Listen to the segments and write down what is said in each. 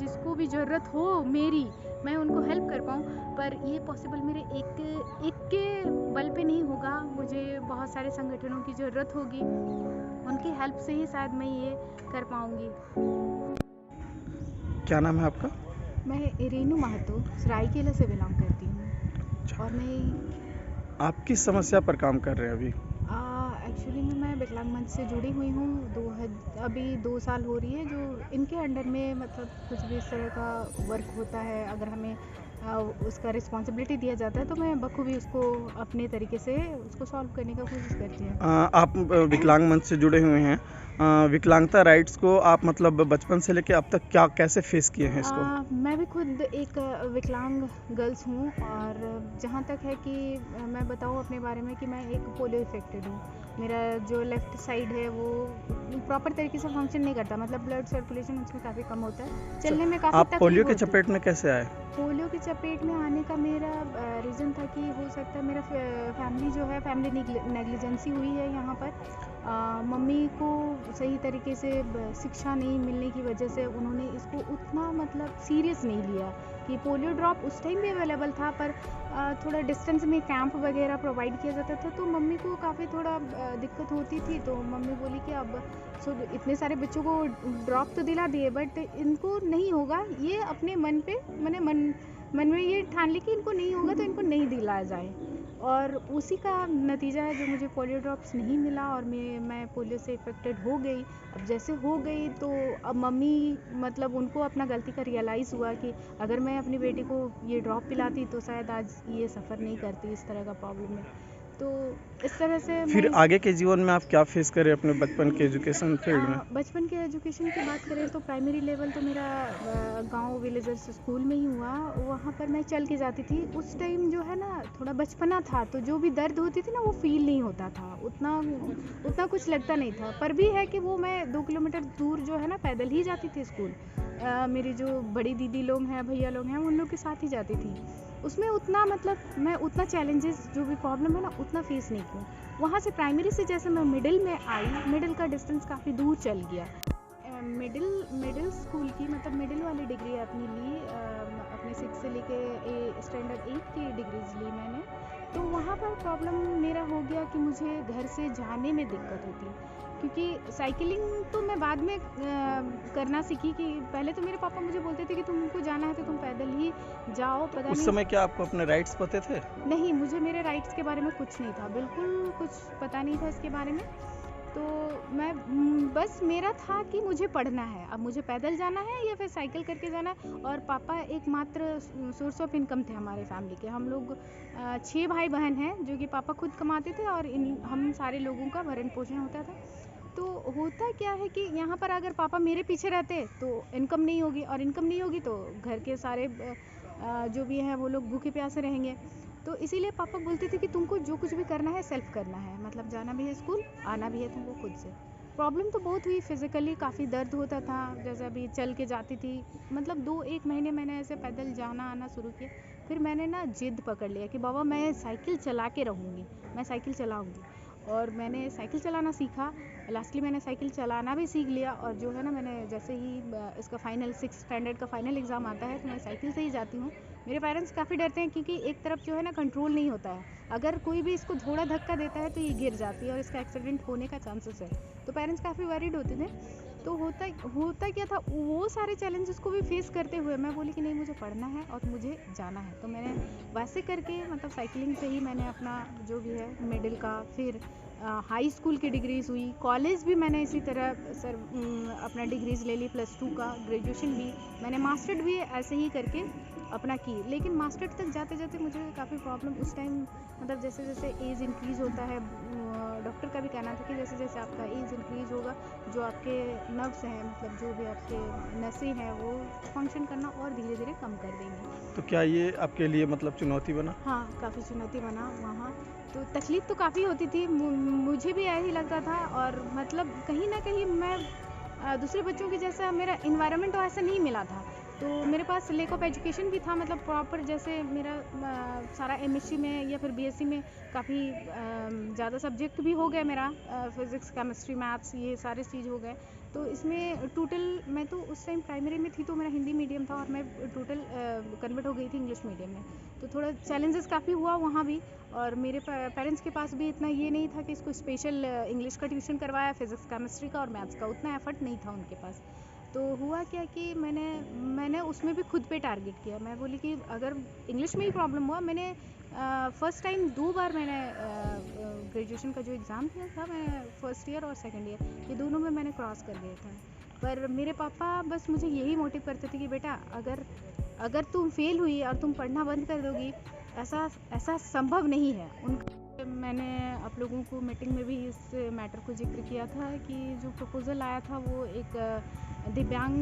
जिसको भी ज़रूरत हो मेरी, मैं उनको हेल्प कर पाऊँ। पर ये पॉसिबल मेरे एक के बल पे नहीं होगा, मुझे बहुत सारे संगठनों की ज़रूरत होगी, उनकी हेल्प से ही शायद मैं ये कर पाऊँगी। क्या नाम है आपका? मैं रेनू महतो सरायकेला से बिलोंग करती हूँ और मैं आप किस समस्या पर काम कर रहे हैं अभी? एक्चुअली मैं विकलांग मंच से जुड़ी हुई हूँ। अभी 2 साल हो रही है जो इनके अंडर में मतलब कुछ भी इस तरह का वर्क होता है, अगर हमें उसका रिस्पॉन्सिबिलिटी दिया जाता है तो मैं बखूबी उसको अपने तरीके से उसको सॉल्व करने का कोशिश करती हूँ। आप विकलांग मंच से जुड़े हुए हैं। विकलांगता राइट्स को आप मतलब बचपन से लेके अब तक क्या कैसे फेस किए हैं इसको? मैं भी खुद एक विकलांग गर्ल्स हूँ और जहाँ तक है कि मैं बताऊँ अपने बारे में कि मैं एक पोलियो इफेक्टेड हूँ। मेरा जो लेफ़्ट साइड है वो प्रॉपर तरीके से फंक्शन नहीं करता, मतलब ब्लड सर्कुलेशन उसमें काफ़ी कम होता है, चलने में काफ़ी आप पोलियो तकलीफ के होती है। चपेट में कैसे आए? पोलियो की चपेट में आने का मेरा रीज़न था कि हो सकता है मेरा फैमिली जो है फैमिली नेग्लिजेंसी हुई है यहाँ पर। मम्मी को सही तरीके से शिक्षा नहीं मिलने की वजह से उन्होंने इसको उतना मतलब सीरियस नहीं लिया कि पोलियो ड्रॉप उस टाइम भी अवेलेबल था, पर थोड़ा डिस्टेंस में कैंप वगैरह प्रोवाइड किया जाता था तो मम्मी को काफ़ी थोड़ा दिक्कत होती थी। तो मम्मी बोली कि अब इतने सारे बच्चों को ड्रॉप तो दिला दिए बट इनको नहीं होगा, ये अपने मन पे मैंने मन में ये ठान ली कि इनको नहीं होगा तो इनको नहीं दिलाया जाए। और उसी का नतीजा है जो मुझे पोलियो ड्रॉप्स नहीं मिला और मैं पोलियो से इफ़ेक्टेड हो गई। अब जैसे हो गई तो अब मम्मी मतलब उनको अपना गलती का रियलाइज़ हुआ कि अगर मैं अपनी बेटी को ये ड्रॉप पिलाती तो शायद आज ये सफ़र नहीं करती इस तरह का प्रॉब्लम में। तो इस तरह से मैं फिर आगे के जीवन में आप क्या फेस करें अपने बचपन के एजुकेशन फील्ड में? बचपन के एजुकेशन की बात करें तो प्राइमरी लेवल तो मेरा गांव विलेजर्स स्कूल में ही हुआ। वहाँ पर मैं चल के जाती थी, उस टाइम जो है ना थोड़ा बचपना था तो जो भी दर्द होती थी ना वो फील नहीं होता था, उतना कुछ लगता नहीं था। पर भी है कि वो मैं 2 किलोमीटर दूर जो है ना पैदल ही जाती थी स्कूल। मेरी जो बड़ी दीदी लोग हैं भैया लोग हैं उन लोग के साथ ही जाती थी। उसमें उतना मतलब मैं उतना चैलेंजेस जो भी प्रॉब्लम है ना उतना फेस नहीं किया। वहाँ से प्राइमरी से जैसे मैं मिडिल में आई, मिडिल का डिस्टेंस काफ़ी दूर चल गया। मिडिल मिडिल स्कूल की मतलब मिडिल वाली डिग्री अपनी ली, अपने 6 से लेके स्टैंडर्ड 8 की डिग्रीज ली मैंने। तो वहाँ पर प्रॉब्लम मेरा हो गया कि मुझे घर से जाने में दिक्कत होती, क्योंकि साइकिलिंग तो मैं बाद में करना सीखी। कि पहले तो मेरे पापा मुझे बोलते थे कि तुमको जाना है तो तुम पैदल ही जाओ, तो पता उस नहीं। समय क्या आपको अपने राइट्स पते थे? नहीं, मुझे मेरे राइट्स के बारे में कुछ नहीं था, बिल्कुल कुछ पता नहीं था इसके बारे में। तो मैं बस मेरा था कि मुझे पढ़ना है, अब मुझे पैदल जाना है या फिर साइकिल करके जाना है। और पापा एकमात्र सोर्स ऑफ इनकम थे हमारे फैमिली के। हम लोग 6 भाई बहन हैं जो कि पापा खुद कमाते थे और हम सारे लोगों का भरण पोषण होता था। तो होता क्या है कि यहाँ पर अगर पापा मेरे पीछे रहते तो इनकम नहीं होगी, और इनकम नहीं होगी तो घर के सारे जो भी हैं वो लोग भूखे प्यासे रहेंगे। तो इसीलिए पापा बोलते थे कि तुमको जो कुछ भी करना है सेल्फ करना है, मतलब जाना भी है स्कूल, आना भी है तुमको खुद से। प्रॉब्लम तो बहुत हुई, फिज़िकली काफ़ी दर्द होता था, जैसे अभी चल के जाती थी। मतलब 2-1 महीने मैंने ऐसे पैदल जाना आना शुरू किया। फिर मैंने ना ज़िद पकड़ लिया कि बाबा मैं साइकिल चला के रहूँगी, मैं साइकिल चलाऊँगी। और मैंने साइकिल चलाना सीखा। लास्टली मैंने साइकिल चलाना भी सीख लिया और जो है ना मैंने जैसे ही इसका फाइनल 6 स्टैंडर्ड का फाइनल एग्ज़ाम आता है तो मैं साइकिल से ही जाती हूँ। मेरे पेरेंट्स काफ़ी डरते हैं क्योंकि एक तरफ जो है ना कंट्रोल नहीं होता है, अगर कोई भी इसको थोड़ा धक्का देता है तो ये गिर जाती है और इसका एक्सीडेंट होने का चांसेस है। तो पेरेंट्स काफ़ी वरीड होते थे। तो होता क्या था, वो सारे चैलेंजेस को भी फेस करते हुए मैं बोली कि नहीं मुझे पढ़ना है और मुझे जाना है। तो मैंने वैसे करके मतलब साइकिलिंग से ही मैंने अपना जो भी है मिडिल का, फिर हाई स्कूल की डिग्रीज़ हुई, कॉलेज भी मैंने इसी तरह अपना डिग्रीज़ ले ली, +2 का, ग्रेजुएशन भी मैंने, मास्टर्ड भी ऐसे ही करके अपना की। लेकिन मास्टर्ड तक जाते जाते मुझे काफ़ी प्रॉब्लम उस टाइम, मतलब जैसे जैसे एज इंक्रीज़ होता है, डॉक्टर का भी कहना था कि जैसे जैसे आपका एज इंक्रीज़ होगा जो आपके नर्व्स हैं, मतलब जो भी आपके नसें हैं वो फंक्शन करना और धीरे धीरे कम कर देंगी। तो क्या ये आपके लिए मतलब चुनौती बना? हाँ, काफ़ी चुनौती बना वहाँ। तो तकलीफ़ तो काफ़ी होती थी, मुझे भी यही लगता था। और मतलब कहीं न कहीं मैं दूसरे बच्चों की जैसा मेरा एनवायरनमेंट तो ऐसा नहीं मिला था। तो मेरे पास लैक ऑफ एजुकेशन भी था, मतलब प्रॉपर जैसे मेरा सारा एमएससी में या फिर बीएससी में काफ़ी ज़्यादा सब्जेक्ट भी हो गए मेरा, फिज़िक्स, केमिस्ट्री, मैथ्स ये सारे चीज़ हो गए। तो इसमें टोटल मैं तो उस टाइम प्राइमरी में थी तो मेरा हिंदी मीडियम था और मैं टोटल कन्वर्ट हो गई थी इंग्लिश मीडियम में। तो थोड़ा चैलेंजेस काफ़ी हुआ वहाँ भी, और मेरे पेरेंट्स के पास भी इतना ये नहीं था कि इसको स्पेशल इंग्लिश का ट्यूशन करवाया, फिज़िक्स केमिस्ट्री का और मैथ्स का उतना एफर्ट नहीं था उनके पास। तो हुआ क्या कि मैंने उसमें भी खुद पे टारगेट किया। मैं बोली कि अगर इंग्लिश में ही प्रॉब्लम हुआ, मैंने फर्स्ट टाइम 2 बार मैंने ग्रेजुएशन का जो एग्ज़ाम दिया था, मैं फर्स्ट ईयर और सेकंड ईयर ये दोनों में मैंने क्रॉस कर दिया था। पर मेरे पापा बस मुझे यही मोटिव करते थे कि बेटा अगर तुम फेल हुई और तुम पढ़ना बंद कर दोगी, ऐसा संभव नहीं है। उनका मैंने आप लोगों को मीटिंग में भी इस मैटर को जिक्र किया था कि जो प्रपोज़ल आया था वो एक दिव्यांग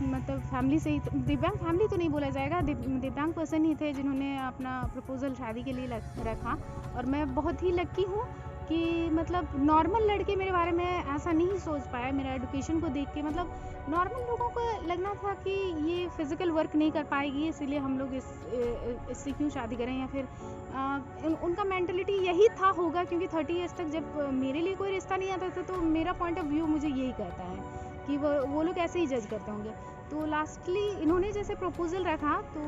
मतलब फैमिली से ही, दिव्यांग फैमिली तो नहीं बोला जाएगा, दिव्यांग पर्सन ही थे जिन्होंने अपना प्रपोज़ल शादी के लिए रखा। और मैं बहुत ही लकी हूँ कि मतलब नॉर्मल लड़के मेरे बारे में ऐसा नहीं सोच पाया। मेरा एजुकेशन को देख के मतलब नॉर्मल लोगों को लगना था कि ये फिज़िकल वर्क नहीं कर पाएगी, इसीलिए हम लोग इससे क्यों शादी करें, या फिर उनका मेंटलिटी यही था होगा, क्योंकि 30 इयर्स तक जब मेरे लिए कोई रिश्ता नहीं आता था तो मेरा पॉइंट ऑफ व्यू मुझे यही कहता है कि वो लोग ऐसे ही जज करते होंगे। तो लास्टली इन्होंने जैसे प्रपोज़ल रखा तो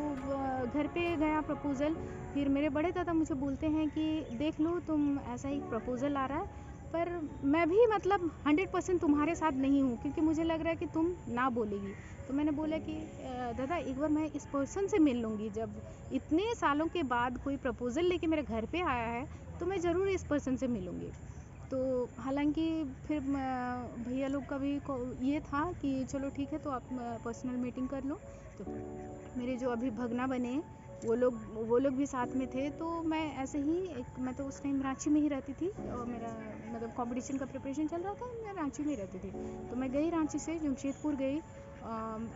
घर पे गया प्रपोज़ल, फिर मेरे बड़े दादा मुझे बोलते हैं कि देख लो तुम ऐसा ही प्रपोज़ल आ रहा है, पर मैं भी मतलब 100% तुम्हारे साथ नहीं हूँ, क्योंकि मुझे लग रहा है कि तुम ना बोलेगी। तो मैंने बोला कि दादा एक बार मैं इस पर्सन से मिल लूँगी, जब इतने सालों के बाद कोई प्रपोज़ल लेके मेरे घर पे आया है तो मैं ज़रूर इस पर्सन से मिलूँगी। तो हालांकि फिर भैया लोग का भी ये था कि चलो ठीक है तो आप पर्सनल मीटिंग कर लो। तो मेरे जो अभी भगना बने वो लोग भी साथ में थे। तो मैं ऐसे ही मैं तो उस टाइम रांची में ही रहती थी और मेरा मतलब कंपटीशन का प्रिपरेशन चल रहा था, मैं रांची में रहती थी। तो मैं गई रांची से जमशेदपुर गई,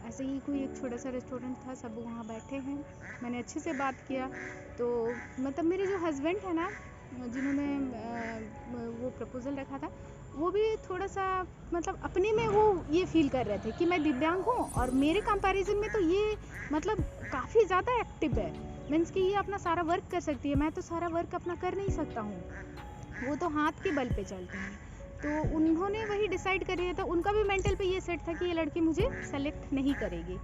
ऐसे ही कोई एक छोटा सा रेस्टोरेंट था, सब वहाँ बैठे हैं, मैंने अच्छे से बात किया। तो मतलब मेरे जो हस्बैंड है ना जिन्होंने वो प्रपोज़ल रखा था, वो भी थोड़ा सा मतलब अपने में वो ये फील कर रहे थे कि मैं दिव्यांग हूँ और मेरे कंपैरिजन में तो ये मतलब काफ़ी ज़्यादा एक्टिव है, मीन्स कि ये अपना सारा वर्क कर सकती है, मैं तो सारा वर्क अपना कर नहीं सकता हूँ, वो तो हाथ के बल पे चलते हैं। तो उन्होंने वही डिसाइड कर लिया था, उनका भी मेंटल पे ये सेट था कि ये लड़की मुझे सेलेक्ट नहीं करेगी।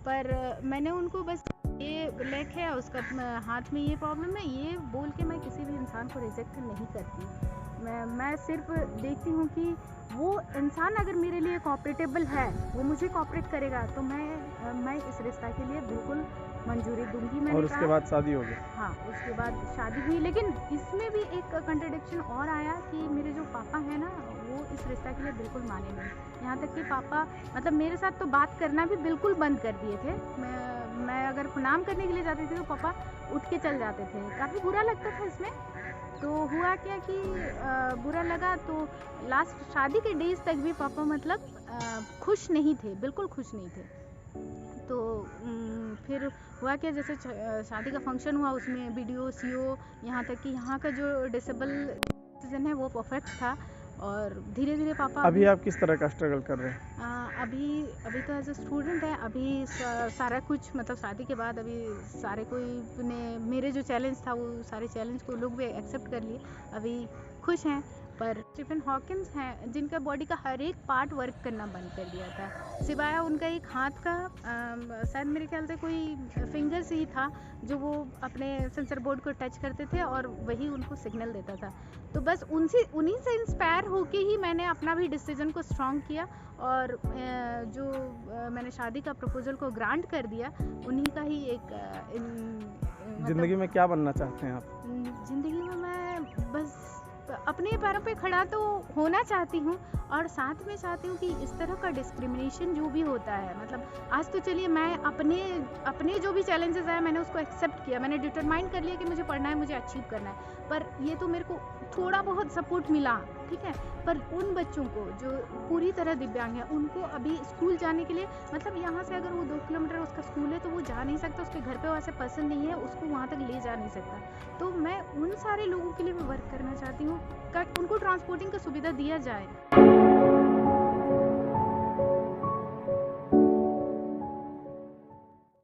पर मैंने उनको बस ये लेक है उसका हाथ में ये प्रॉब्लम है, ये बोल के मैं किसी भी इंसान को रिजेक्ट नहीं करती। मैं सिर्फ देखती हूँ कि वो इंसान अगर मेरे लिए कोऑपरेटेबल है, वो मुझे कोऑपरेट करेगा, तो मैं इस रिश्ता के लिए बिल्कुल मंजूरी दूंगी। मैंने और उसके बाद शादी हो गई? हाँ, उसके बाद शादी हुई, लेकिन इसमें भी एक कंट्रडिक्शन और आया कि मेरे जो पापा हैं ना वो इस रिश्ता के लिए बिल्कुल माने नहीं। यहाँ तक कि पापा मतलब मेरे साथ तो बात करना भी बिल्कुल बंद कर दिए थे। मैं अगर प्रणाम करने के लिए जाती थी तो पापा उठ के चल जाते थे, काफ़ी बुरा लगता था इसमें। तो हुआ क्या कि बुरा लगा तो लास्ट शादी के डेज तक भी पापा मतलब खुश नहीं थे, बिल्कुल खुश नहीं थे। तो फिर हुआ क्या, जैसे शादी का फंक्शन हुआ उसमें वीडियो सीओ, यहाँ तक कि यहाँ का जो डिसेबल सिटीजन है वो परफेक्ट था। और धीरे धीरे पापा अभी आप किस तरह का स्ट्रगल कर रहे हैं? अभी तो एज ए स्टूडेंट है, अभी सारा कुछ मतलब शादी के बाद अभी सारे कोई ने मेरे जो चैलेंज था वो सारे चैलेंज को लोग भी एक्सेप्ट कर लिए, अभी खुश हैं। पर स्टीफन हॉकिंस हैं जिनका बॉडी का हर एक पार्ट वर्क करना बंद कर दिया था, सिवाय उनका एक हाथ का शायद मेरे ख्याल से कोई फिंगर से ही था जो वो अपने सेंसर बोर्ड को टच करते थे और वही उनको सिग्नल देता था। तो बस उन्हीं से इंस्पायर होके ही मैंने अपना भी डिसीजन को स्ट्रॉन्ग किया और जो मैंने शादी का प्रपोजल को ग्रांट कर दिया, उन्हीं का ही एक जिंदगी में क्या बनना चाहते हैं आप? जिंदगी में मैं बस अपने पैरों पे खड़ा तो होना चाहती हूँ और साथ में चाहती हूँ कि इस तरह का डिस्क्रिमिनेशन जो भी होता है, मतलब आज तो चलिए मैं अपने जो भी चैलेंजेस आए मैंने उसको एक्सेप्ट किया, मैंने डिटरमाइन कर लिया कि मुझे पढ़ना है, मुझे अचीव करना है। पर ये तो मेरे को थोड़ा बहुत सपोर्ट मिला, ठीक है, पर उन बच्चों को जो पूरी तरह दिव्यांग है उनको अभी स्कूल जाने के लिए मतलब यहाँ से अगर वो 2 किलोमीटर उसका स्कूल है तो वो जा नहीं सकता, उसके घर पे वैसे पर्सन नहीं है, उसको वहाँ तक ले जा नहीं सकता। तो मैं उन सारे लोगों के लिए भी वर्क करना चाहती हूँ, उनको ट्रांसपोर्टिंग का सुविधा दिया जाए।